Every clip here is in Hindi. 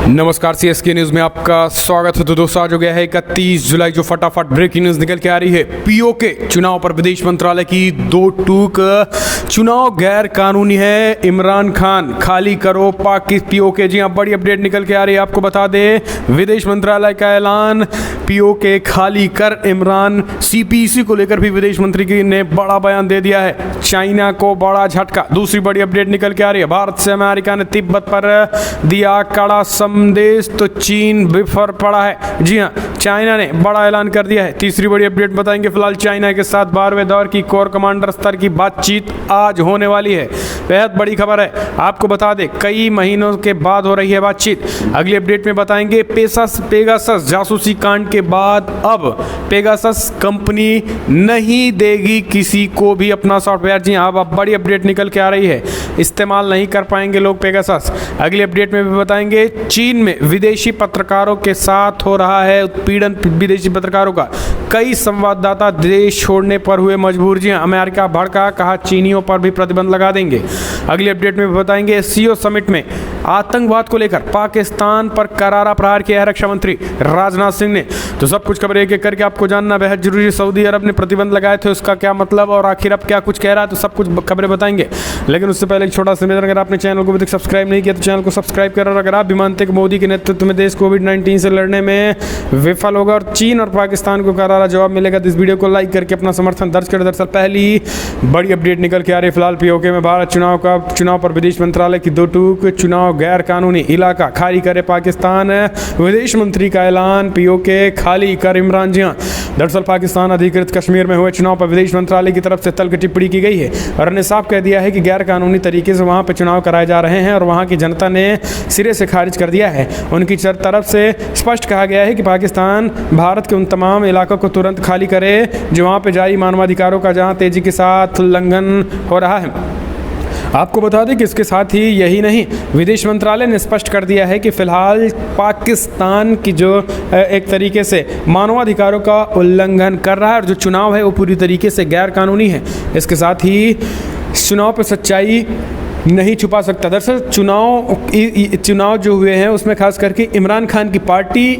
नमस्कार, सीएसके न्यूज में आपका स्वागत है। तो दोस्तों, आज हो गया है 31 जुलाई, जो फटाफट ब्रेकिंग न्यूज निकल के आ रही है। पीओके चुनाव पर विदेश मंत्रालय की दो टूक। चुनाव गैर कानूनी है, इमरान खान खाली करो पीओके। जी हाँ, बड़ी अपडेट निकल के आ रही है। आपको बता दें, विदेश मंत्रालय का ऐलान, पीओके खाली कर इमरान। सीपीईसी को लेकर भी विदेश मंत्री ने बड़ा बयान दे दिया है। चाइना को बड़ा झटका। दूसरी बड़ी अपडेट निकल के आ रही है, भारत से अमेरिका ने तिब्बत पर दिया कड़ा संदेश, तो चीन बिफर पड़ा है। जी हाँ, चाइना ने बड़ा ऐलान कर दिया है। तीसरी बड़ी अपडेट बताएंगे। फिलहाल चाइना के साथ 12वें दौर की कोर कमांडर स्तर की बातचीत आज होने वाली है। बेहद बड़ी खबर है। आपको बता दें, कई महीनों के बाद हो रही है बातचीत। अगली अपडेट में बताएंगे। पेगासस जासूसी कांड के बाद अब पेगासस कंपनी नहीं देगी किसी को भी अपना सॉफ्टवेयर। जी हाँ, अब बड़ी अपडेट निकल के आ रही है। इस्तेमाल नहीं कर पाएंगे लोग पेगासस। अगली अपडेट में भी बताएंगे, चीन में विदेशी पत्रकारों के साथ हो रहा है उत्पीड़न। विदेशी पत्रकारों का कई संवाददाता देश छोड़ने पर हुए मजबूर। जी अमेरिका भड़का, कहा चीनियों पर भी प्रतिबंध लगा देंगे। अगली अपडेट में बताएंगे, एससीओ समिट में आतंकवाद को लेकर पाकिस्तान पर करारा प्रहार किया है रक्षा मंत्री राजनाथ सिंह ने। तो सब कुछ खबर एक एक करके आपको जानना बेहद जरूरी है। सऊदी अरब ने प्रतिबंध लगाए थे, उसका क्या मतलब और आखिर अब क्या कुछ कह रहा है, तो सब कुछ खबरें बताएंगे। लेकिन उससे पहले एक छोटा सा निवेदन, अगर आपने चैनल को अभी तक सब्सक्राइब नहीं किया तो चैनल को सब्सक्राइब करें। और अगर आप भी मानते हैं कि मोदी के नेतृत्व में देश कोविड-19 से लड़ने में विफल होगा और चीन और पाकिस्तान को करारा जवाब मिलेगा, तो इस वीडियो को लाइक करके अपना समर्थन दर्ज करें। दरअसल पहली बड़ी अपडेट निकल के आ रही है। फिलहाल पीओके में भारत चुनाव पर विदेश मंत्रालय की दो टूक। चुनाव गैर कानूनी, इलाका खाली करे पाकिस्तान। विदेश मंत्री का ऐलान, पीओके खाली कर इमरान। जी हाँ, दरअसल पाकिस्तान अधिकृत कश्मीर में हुए चुनाव पर विदेश मंत्रालय की तरफ से तल्ख टिप्पणी की गई है और ने साफ कह दिया है कि गैर कानूनी तरीके से वहां पर चुनाव कराए जा रहे हैं और वहां की जनता ने सिरे से खारिज कर दिया है। उनकी तरफ से स्पष्ट कहा गया है कि पाकिस्तान भारत के उन तमाम इलाकों को तुरंत खाली करे जो वहां पर जारी मानवाधिकारों का जहां तेजी के साथ उल्लंघन हो रहा है। आपको बता दें कि इसके साथ ही यही नहीं, विदेश मंत्रालय ने स्पष्ट कर दिया है कि फिलहाल पाकिस्तान की जो एक तरीके से मानवाधिकारों का उल्लंघन कर रहा है और जो चुनाव है वो पूरी तरीके से गैर कानूनी है। इसके साथ ही चुनाव पर सच्चाई नहीं छुपा सकता। दरअसल चुनाव जो हुए हैं उसमें खास करके इमरान खान की पार्टी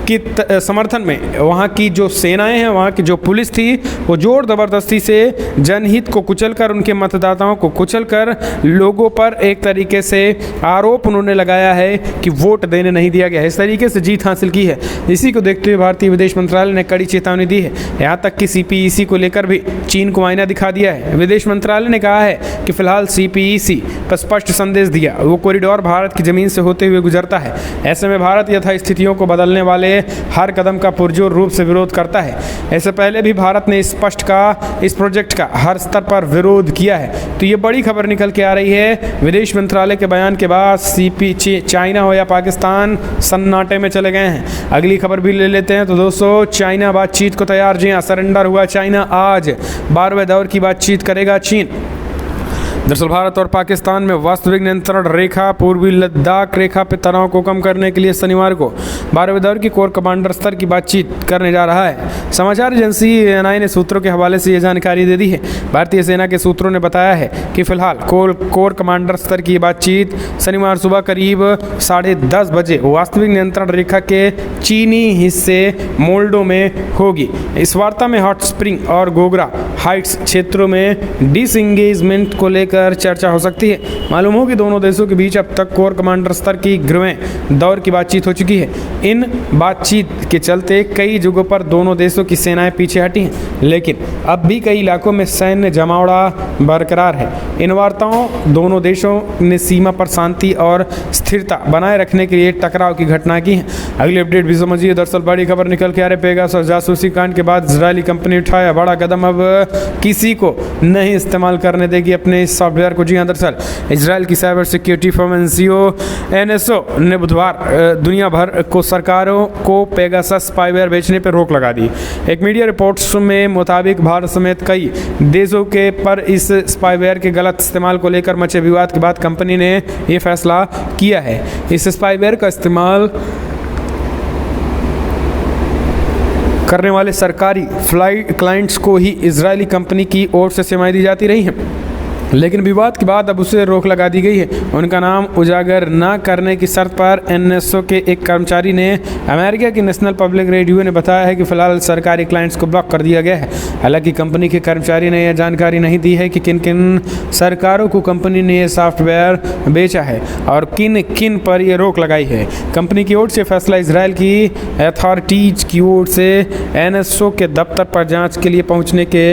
की समर्थन में वहाँ की जो सेनाएं हैं, वहाँ की जो पुलिस थी, वो जोर ज़बरदस्ती से जनहित को कुचलकर, उनके मतदाताओं को कुचलकर लोगों पर एक तरीके से आरोप उन्होंने लगाया है कि वोट देने नहीं दिया गया है। इस तरीके से जीत हासिल की है। इसी को देखते हुए भारतीय विदेश मंत्रालय ने कड़ी चेतावनी दी है। यहाँ तक कि सीपीईसी को लेकर भी चीन को आईना दिखा दिया है। विदेश मंत्रालय ने कहा है कि फिलहाल सीपीईसी पर स्पष्ट संदेश दिया, वो कॉरिडोर भारत की ज़मीन से होते हुए गुजरता है। ऐसे में भारत यथास्थितियों को बदलने वाले हर कदम का पुरजोर रूप से विरोध करता है। ऐसे पहले भी भारत ने इस प्रोजेक्ट का हर स्तर पर विरोध किया है। तो ये बड़ी खबर निकल के आ रही है। विदेश मंत्रालय के बयान के बाद चाइना हो या पाकिस्तान सन्नाटे में चले गए हैं। अगली खबर भी ले लेते हैं। तो दोस्तों, चाइना बातचीत को तैयार। जी हाँ, सरेंडर हुआ चाइना। आज 12वें दौर की बातचीत करेगा चीन। दरअसल भारत और पाकिस्तान में वास्तविक नियंत्रण रेखा, पूर्वी लद्दाख रेखा पर तनाव को कम करने के लिए शनिवार को 12वें दौर की कोर कमांडर स्तर की बातचीत करने जा रहा है। समाचार एजेंसी एएनआई ने सूत्रों के हवाले से ये जानकारी दे दी है। भारतीय सेना के सूत्रों ने बताया है कि फिलहाल कोर कमांडर स्तर की बातचीत शनिवार सुबह करीब 10:30 बजे वास्तविक नियंत्रण रेखा के चीनी हिस्से मोल्डो में होगी। इस वार्ता में हॉट स्प्रिंग और गोगरा हाइट्स क्षेत्रों में डिसएंगेजमेंट को लेकर चर्चा हो सकती है। मालूम हो कि दोनों देशों के बीच अब तक कोर कमांडर स्तर की 11वें दौर की बातचीत हो चुकी है। इन बातचीत के चलते कई जगहों पर दोनों देशों की सेनाएं पीछे हटी हैं, लेकिन अब भी कई इलाकों में सैन्य जमावड़ा बरकरार है। इन वार्ताओं दोनों देशों ने सीमा पर शांति और स्थिरता बनाए रखने के लिए टकराव की घटना की है। अगली अपडेट भी समझिए। दरअसल बड़ी खबर निकल के आ रही, पेगासस जासूसी कांड के बाद इजरायली कंपनी उठाया बड़ा कदम, अब किसी को नहीं इस्तेमाल करने देगी अपने इस सॉफ्टवेयर को। जी हाँ, दरअसल इजराइल की साइबर सिक्योरिटी फर्म एनएसओ ने बुधवार दुनिया भर को सरकारों को पेगासस स्पाईवेयर बेचने पर रोक लगा दी। एक मीडिया रिपोर्ट्स में मुताबिक भारत समेत कई देशों के पर इस स्पाईवेयर के गलत इस्तेमाल को लेकर मचे विवाद के बाद कंपनी ने यह फैसला किया है। इस स्पाईवेयर का इस्तेमाल करने वाले सरकारी फ्लाइट क्लाइंट्स को ही इजरायली कंपनी की ओर से सेवाएं दी जाती रही हैं। लेकिन विवाद के बाद अब उसे रोक लगा दी गई है। उनका नाम उजागर न करने की शर्त पर एनएसओ के एक कर्मचारी ने अमेरिका की नेशनल पब्लिक रेडियो ने बताया है कि फिलहाल सरकारी क्लाइंट्स को ब्लॉक कर दिया गया है। हालांकि कंपनी के कर्मचारी ने यह जानकारी नहीं दी है कि किन किन सरकारों को कंपनी ने यह सॉफ्टवेयर बेचा है और किन किन पर यह रोक लगाई है। कंपनी की ओर से फैसला इजराइल की अथॉरिटीज की ओर से एनएसओ के दफ्तर पर जांच के लिए पहुंचने के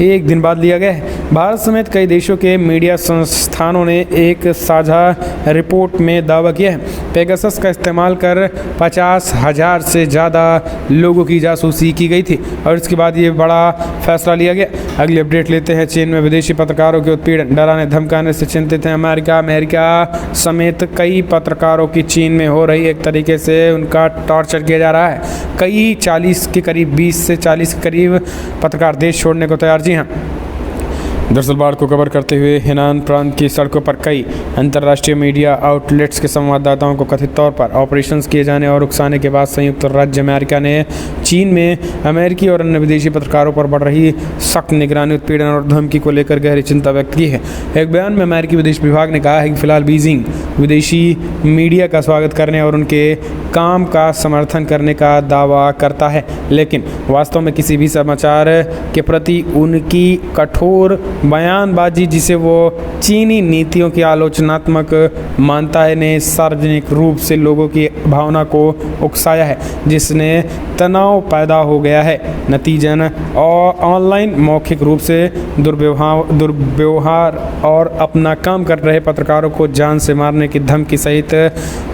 एक दिन बाद लिया गया है। भारत समेत कई देशों के मीडिया संस्थानों ने एक साझा रिपोर्ट में दावा किया है पेगासस का इस्तेमाल कर 50,000 से ज़्यादा लोगों की जासूसी की गई थी और इसके बाद ये बड़ा फैसला लिया गया। अगली अपडेट लेते हैं। चीन में विदेशी पत्रकारों के उत्पीड़न, डराने धमकाने से चिंतित हैं अमेरिका समेत कई पत्रकारों की चीन में हो रही एक तरीके से उनका टॉर्चर किया जा रहा है। कई 40 के करीब 20 से 40 के करीब पत्रकार देश छोड़ने को तैयार। जी हाँ, दरअसल बाढ़ को कवर करते हुए हेनान प्रांत की सड़कों पर कई अंतर्राष्ट्रीय मीडिया आउटलेट्स के संवाददाताओं को कथित तौर पर ऑपरेशंस किए जाने और उकसाने के बाद संयुक्त राज्य अमेरिका ने चीन में अमेरिकी और अन्य विदेशी पत्रकारों पर बढ़ रही सख्त निगरानी, उत्पीड़न और धमकी को लेकर गहरी चिंता व्यक्त की है। एक बयान में अमेरिकी विदेश विभाग ने कहा है कि फिलहाल बीजिंग विदेशी मीडिया का स्वागत करने और उनके काम का समर्थन करने का दावा करता है, लेकिन वास्तव में किसी भी समाचार के प्रति उनकी कठोर बयानबाजी, जिसे वो चीनी नीतियों की आलोचनात्मक मानता है, ने सार्वजनिक रूप से लोगों की भावना को उकसाया है, जिसने तनाव पैदा हो गया है। नतीजन और ऑनलाइन मौखिक रूप से दुर्व्यवहार और अपना काम कर रहे पत्रकारों को जान से मारने की धमकी सहित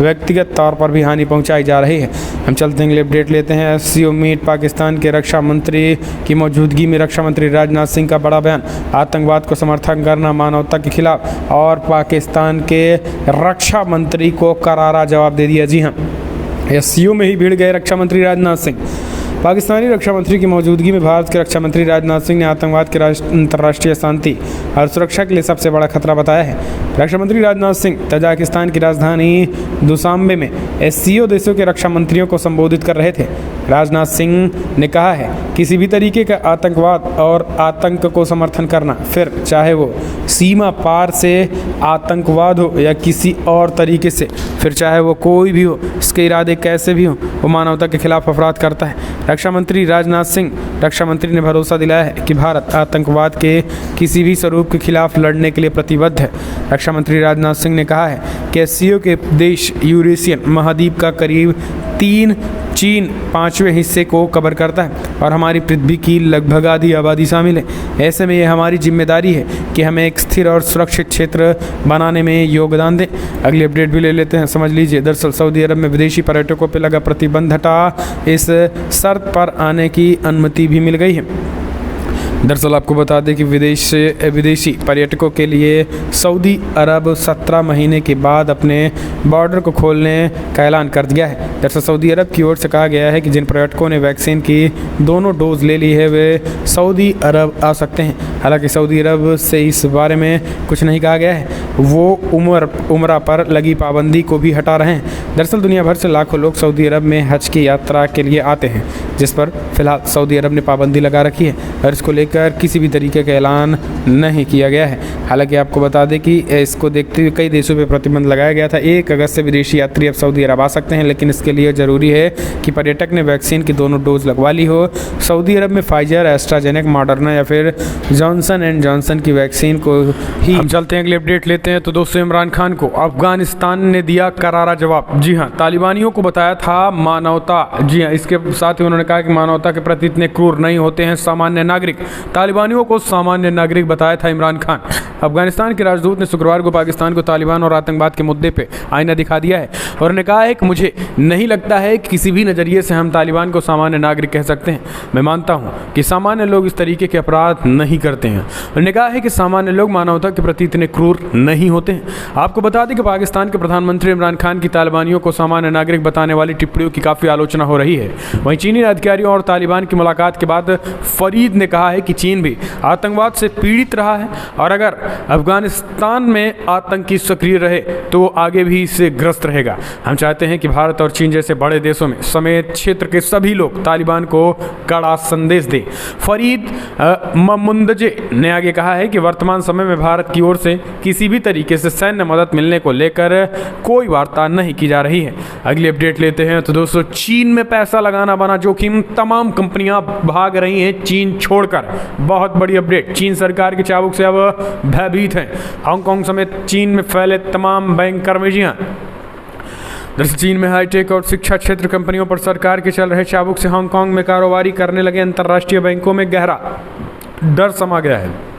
व्यक्तिगत तौर पर भी हानि पहुंचाई जा रही है। हम चलते हैं, अपडेट लेते हैं। एससीओ मीट पाकिस्तान के रक्षा मंत्री की मौजूदगी में रक्षा मंत्री राजनाथ सिंह का बड़ा बयान, आतंकवाद को समर्थन करना मानवता के खिलाफ, और पाकिस्तान के रक्षा मंत्री को करारा जवाब दे दिया। जी हाँ, एससीओ में ही भिड़ गए रक्षा मंत्री राजनाथ सिंह। पाकिस्तानी रक्षा मंत्री की मौजूदगी में भारत के रक्षा मंत्री राजनाथ सिंह ने आतंकवाद के अंतर्राष्ट्रीय शांति और सुरक्षा के लिए सबसे बड़ा खतरा बताया है। रक्षा मंत्री राजनाथ सिंह तजाकिस्तान की राजधानी दुशांबे में एससीओ देशों के रक्षा मंत्रियों को संबोधित कर रहे थे। राजनाथ सिंह ने कहा है, किसी भी तरीके का आतंकवाद और आतंक को समर्थन करना, फिर चाहे वो सीमा पार से आतंकवाद हो या किसी और तरीके से, फिर चाहे वो कोई भी हो, इसके इरादे कैसे भी हो, वो मानवता के खिलाफ अपराध करता है। रक्षा मंत्री राजनाथ सिंह रक्षा मंत्री ने भरोसा दिलाया है कि भारत आतंकवाद के किसी भी स्वरूप के खिलाफ लड़ने के लिए प्रतिबद्ध है। रक्षा मंत्री राजनाथ सिंह ने कहा है कि एससीओ के देश यूरेशियन महाद्वीप का करीब 3 चीन 5वें हिस्से को कवर करता है और हमारी पृथ्वी की लगभग आधी आबादी शामिल है। ऐसे में यह हमारी जिम्मेदारी है कि हमें एक स्थिर और सुरक्षित क्षेत्र बनाने में योगदान दें। अगली अपडेट भी ले लेते हैं, समझ लीजिए। दरअसल सऊदी अरब में विदेशी पर्यटकों पर लगा प्रतिबंध हटा, इस शर्त पर आने की अनुमति भी मिल गई है। दरअसल आपको बता दें कि विदेशी पर्यटकों के लिए सऊदी अरब 17 महीने के बाद अपने बॉर्डर को खोलने का ऐलान कर दिया है। दरअसल सऊदी अरब की ओर से कहा गया है कि जिन पर्यटकों ने वैक्सीन की दोनों डोज ले ली है वे सऊदी अरब आ सकते हैं। हालांकि सऊदी अरब से इस बारे में कुछ नहीं कहा गया है, वो उम्रा पर लगी पाबंदी को भी हटा रहे हैं। दरअसल दुनिया भर से लाखों लोग सऊदी अरब में हज की यात्रा के लिए आते हैं, जिस पर फिलहाल सऊदी अरब ने पाबंदी लगा रखी है और इसको लेकर किसी भी तरीके का ऐलान नहीं किया गया है। हालांकि आपको बता दें कि इसको देखते हुए कई देशों पर प्रतिबंध लगाया गया था। 1 अगस्त से विदेशी यात्री अब सऊदी अरब आ सकते हैं, लेकिन इसके लिए ज़रूरी है कि पर्यटक ने वैक्सीन की दोनों डोज लगवा ली हो। सऊदी अरब में फाइजर, एस्ट्राजेनेका, मॉडर्ना या फिर जॉनसन एंड जॉनसन की वैक्सीन को ही। हम चलते हैं, अगले अपडेट लेते हैं। तो दोस्तों, इमरान खान को अफगानिस्तान ने दिया करारा जवाब। जी हाँ, तालिबानियों को बताया था मानवता। जी हाँ, इसके साथ ही उन्होंने कहा कि मानवता के प्रति इतने क्रूर नहीं होते हैं सामान्य नागरिक। तालिबानियों को सामान्य नागरिक बताया था इमरान खान। अफगानिस्तान के राजदूत ने शुक्रवार को पाकिस्तान को तालिबान और आतंकवाद के मुद्दे पे आईना दिखा दिया है और उन्होंने कहा है कि मुझे नहीं लगता है कि किसी भी नज़रिए से हम तालिबान को सामान्य नागरिक कह सकते हैं। मैं मानता हूं कि सामान्य लोग इस तरीके के अपराध नहीं करते हैं। उन्होंने कहा है कि सामान्य लोग मानवता के प्रति इतने क्रूर नहीं होते हैं। आपको बता दें कि पाकिस्तान के प्रधानमंत्री इमरान खान की तालिबानियों को सामान्य नागरिक बताने वाली टिप्पणियों की काफ़ी आलोचना हो रही है। वहीं चीनी अधिकारियों और तालिबान की मुलाकात के बाद फरीद ने कहा है कि चीन भी आतंकवाद से पीड़ित रहा है और अगर अफगानिस्तान में आतंकी सक्रिय रहे तो वो आगे भी इससे ग्रस्त रहेगा। हम चाहते हैं कि भारत और चीन जैसे बड़े देशों में समेत क्षेत्र के सभी लोग तालिबान को कड़ा संदेश दें। फरीद ममुंदजे ने आगे कहा है कि वर्तमान समय में भारत की ओर से किसी भी तरीके से सैन्य मदद मिलने को लेकर कोई वार्ता नहीं की जा रही है। अगली अपडेट लेते हैं तो दोस्तों, चीन में पैसा लगाना बना जोखिम, तमाम कंपनियां भाग रही हैं चीन छोड़कर। बहुत बड़ी अपडेट, चीन सरकार के चाबुक से अब भयभीत हैं। हांगकांग समेत चीन में फैले तमाम बैंक कर्मचारियां। दरअसल चीन में हाईटेक और शिक्षा क्षेत्र कंपनियों पर सरकार के चल रहे चाबुक से हांगकांग में कारोबारी करने लगे अंतर्राष्ट्रीय बैंकों में गहरा डर समा गया है।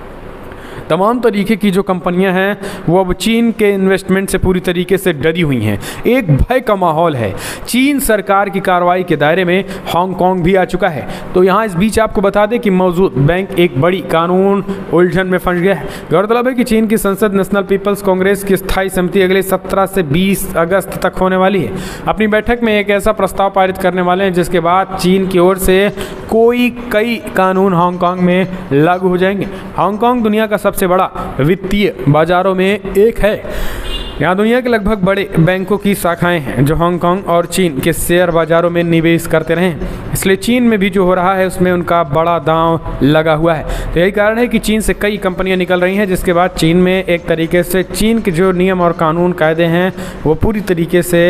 तमाम तरीके की जो कंपनियां हैं वो अब चीन के इन्वेस्टमेंट से पूरी तरीके से डरी हुई हैं। एक भय का माहौल है। चीन सरकार की कार्रवाई के दायरे में हांगकांग भी आ चुका है। तो यहाँ इस बीच आपको बता दें कि मौजूद बैंक एक बड़ी कानून उलझन में फंस गया है। गौरतलब है कि चीन की संसद नेशनल पीपल्स कांग्रेस की स्थायी समिति अगले 17 से 20 अगस्त तक होने वाली है। अपनी बैठक में एक ऐसा प्रस्ताव पारित करने वाले हैं जिसके बाद चीन की ओर से कई कानून हांगकांग में लागू हो जाएंगे। हांगकांग दुनिया का सबसे बड़ा वित्तीय बाजारों में एक है। यहाँ दुनिया के लगभग बड़े बैंकों की शाखाएं हैं जो हांगकांग और चीन के शेयर बाजारों में निवेश करते रहे हैं। इसलिए चीन में भी जो हो रहा है उसमें उनका बड़ा दांव लगा हुआ है। तो यही कारण है कि चीन से कई कंपनियां निकल रही हैं, जिसके बाद चीन में एक तरीके से चीन के जो नियम और कानून कायदे हैं वो पूरी तरीके से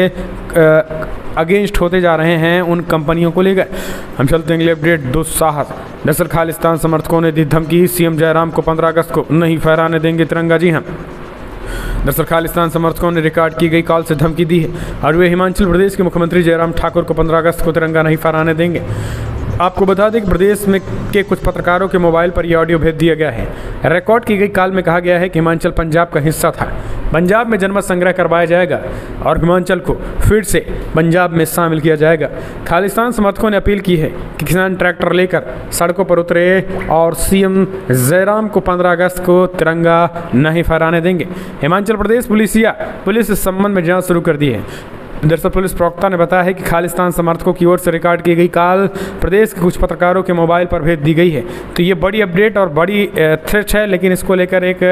अगेंस्ट होते जा रहे हैं उन कंपनियों को लेकर। हम चलते हैं अगले अपडेट। दुस्साहस, दरअसल खालिस्तान समर्थकों ने दी धमकी, सीएम जयराम को 15 अगस्त को नहीं फहराने देंगे तिरंगा। जी हाँ, दरअसल खालिस्तान समर्थकों ने रिकॉर्ड की गई कॉल से धमकी दी है और वे हिमाचल प्रदेश के मुख्यमंत्री जयराम ठाकुर को 15 अगस्त को तिरंगा नहीं फहराने देंगे। आपको बता दें कि प्रदेश में के कुछ पत्रकारों के मोबाइल पर यह ऑडियो भेज दिया गया है। रिकॉर्ड की गई कॉल में कहा गया है कि हिमाचल पंजाब का हिस्सा था, पंजाब में जनमत संग्रह करवाया जाएगा और हिमाचल को फिर से पंजाब में शामिल किया जाएगा। खालिस्तान समर्थकों ने अपील की है कि किसान ट्रैक्टर लेकर सड़कों पर उतरे और सीएम जयराम को 15 अगस्त को तिरंगा नहीं फहराने देंगे। हिमाचल प्रदेश पुलिस इस संबंध में जांच शुरू कर दी है। दरअसल पुलिस प्रवक्ता ने बताया है कि खालिस्तान समर्थकों की ओर से रिकॉर्ड की गई कॉल प्रदेश के कुछ पत्रकारों के मोबाइल पर भेज दी गई है। तो ये बड़ी अपडेट और बड़ी थ्रेट है, लेकिन इसको लेकर एक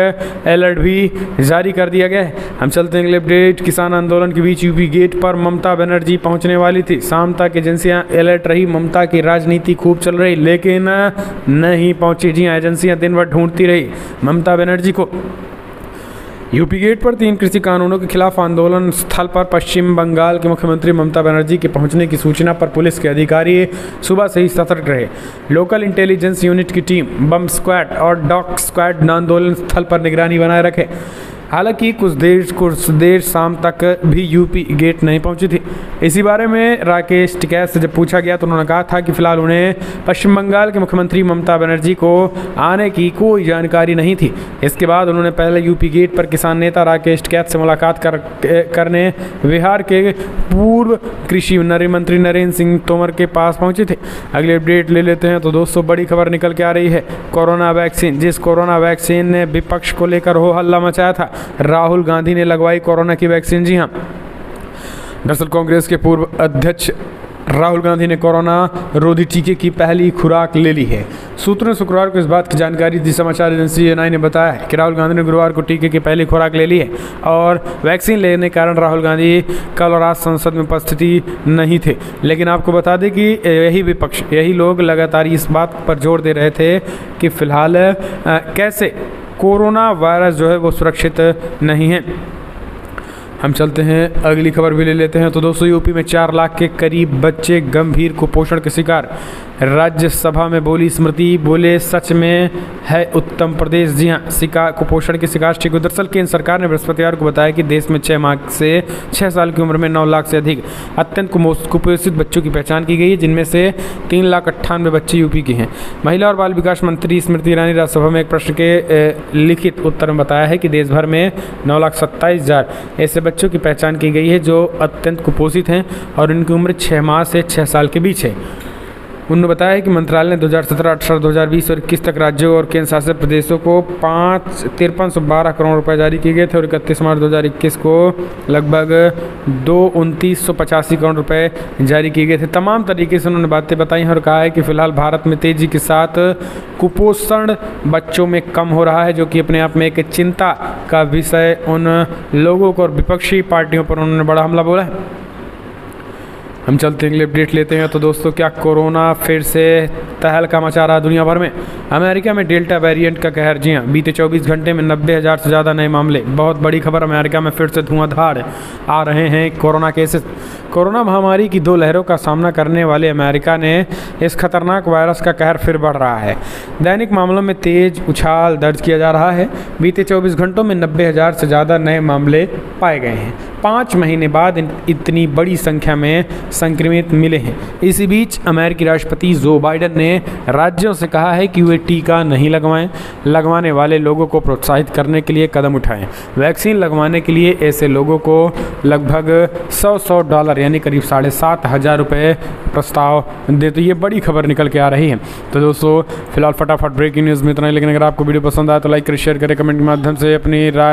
अलर्ट भी जारी कर दिया गया है। हम चलते हैं अगले अपडेट। किसान आंदोलन के बीच यूपी गेट पर ममता बनर्जी पहुंचने वाली थी। शाम तक एजेंसियां अलर्ट रही, ममता की राजनीति खूब चल रही, लेकिन नहीं पहुंची। जी हाँ, एजेंसियां दिन भर ढूंढती रही ममता बनर्जी को। यूपी गेट पर 3 कृषि कानूनों के खिलाफ आंदोलन स्थल पर पश्चिम बंगाल के मुख्यमंत्री ममता बनर्जी के पहुंचने की सूचना पर पुलिस के अधिकारी सुबह से ही सतर्क रहे। लोकल इंटेलिजेंस यूनिट की टीम, बम स्क्वाड और डॉग स्क्वाड आंदोलन स्थल पर निगरानी बनाए रखे। हालांकि कुछ देर शाम तक भी यूपी गेट नहीं पहुंची थी। इसी बारे में राकेश टिकैत से जब पूछा गया तो उन्होंने कहा था कि फिलहाल उन्हें पश्चिम बंगाल के मुख्यमंत्री ममता बनर्जी को आने की कोई जानकारी नहीं थी। इसके बाद उन्होंने पहले यूपी गेट पर किसान नेता राकेश टिकैत से मुलाकात करने बिहार के पूर्व कृषि मंत्री नरेंद्र सिंह तोमर के पास पहुंचे थे। अगले अपडेट ले लेते हैं। तो दोस्तों, बड़ी खबर निकल के आ रही है। कोरोना वैक्सीन, जिस कोरोना वैक्सीन ने विपक्ष को लेकर हो हल्ला मचाया था, राहुल गांधी ने लगवाई कोरोना की वैक्सीन। जी हां, दरअसल कांग्रेस के पूर्व अध्यक्ष राहुल गांधी ने कोरोना रोधी टीके की पहली खुराक ले ली है। सूत्रों ने शुक्रवार को इस बात की जानकारी दी। समाचार एजेंसी एएनआई ने बताया है कि राहुल गांधी ने गुरुवार को टीके की पहली खुराक ले ली है और वैक्सीन लेने के कारण राहुल गांधी कल और आज संसद में उपस्थिति नहीं थे। लेकिन आपको बता दें कि यही विपक्ष, यही लोग लगातार इस बात पर जोर दे रहे थे कि फिलहाल कैसे कोरोना वायरस जो है वो सुरक्षित नहीं है। हम चलते हैं अगली खबर भी ले लेते हैं। तो दोस्तों, यूपी में 4 लाख के करीब बच्चे गंभीर कुपोषण के शिकार। राज्यसभा में बोली स्मृति, बोले सच में है उत्तर प्रदेश। जी हाँ, कुपोषण के शिकार ठीक। दरअसल केंद्र सरकार ने बृहस्पतिवार को बताया कि देश में 6 माह से 6 साल की उम्र में 9 लाख से अधिक अत्यंत कुपोषित बच्चों की पहचान की गई है, जिनमें से 3,98,000 बच्चे यूपी के हैं। महिला और बाल विकास मंत्री स्मृति ईरानी राज्यसभा में एक प्रश्न के लिखित उत्तर में बताया है कि देश भर में 9,27,000 ऐसे बच्चों की पहचान की गई है जो अत्यंत कुपोषित हैं और इनकी उम्र 6 माह से 6 साल के बीच है। उन्होंने बताया है कि मंत्रालय ने 2017, 18, 2020 और 21 तक राज्यों और केंद्र शासित प्रदेशों को 5312 करोड़ रुपए जारी किए गए थे और 31 मार्च 2021 को लगभग 2985 करोड़ रुपए जारी किए गए थे। तमाम तरीके से उन्होंने बातें बताई हैं और कहा है कि फिलहाल भारत में तेजी के साथ कुपोषण बच्चों में कम हो रहा है, जो कि अपने आप में एक चिंता का विषय उन लोगों को और विपक्षी पार्टियों पर उन्होंने बड़ा हमला बोला है। हम चलते हैं, अपडेट लेते हैं। तो दोस्तों, क्या कोरोना फिर से तहलका मचा रहा है दुनिया भर में? अमेरिका में डेल्टा वेरिएंट का कहर। जी हाँ, बीते 24 घंटे में 90,000 से ज़्यादा नए मामले। बहुत बड़ी खबर, अमेरिका में फिर से धुआंधार आ रहे हैं कोरोना केसेस। कोरोना महामारी की 2 लहरों का सामना करने वाले अमेरिका ने इस खतरनाक वायरस का कहर फिर बढ़ रहा है। दैनिक मामलों में तेज उछाल दर्ज किया जा रहा है। बीते 24 घंटों में 90,000 से ज़्यादा नए मामले पाए गए हैं। 5 महीने बाद इतनी बड़ी संख्या में संक्रमित मिले हैं। इसी बीच अमेरिकी राष्ट्रपति जो बाइडेन ने राज्यों से कहा है कि वे टीका नहीं लगवाएं, लगवाने वाले लोगों को प्रोत्साहित करने के लिए कदम उठाएं। वैक्सीन लगवाने के लिए ऐसे लोगों को लगभग $100 यानी करीब 7,500 रुपये प्रस्ताव दे। तो ये बड़ी खबर निकल के आ रही है। तो दोस्तों, फिलहाल फटाफट ब्रेकिंग न्यूज़ में इतना ही, लेकिन अगर आपको वीडियो पसंद आए तो लाइक करें, शेयर करें, कमेंट के माध्यम से अपनी राय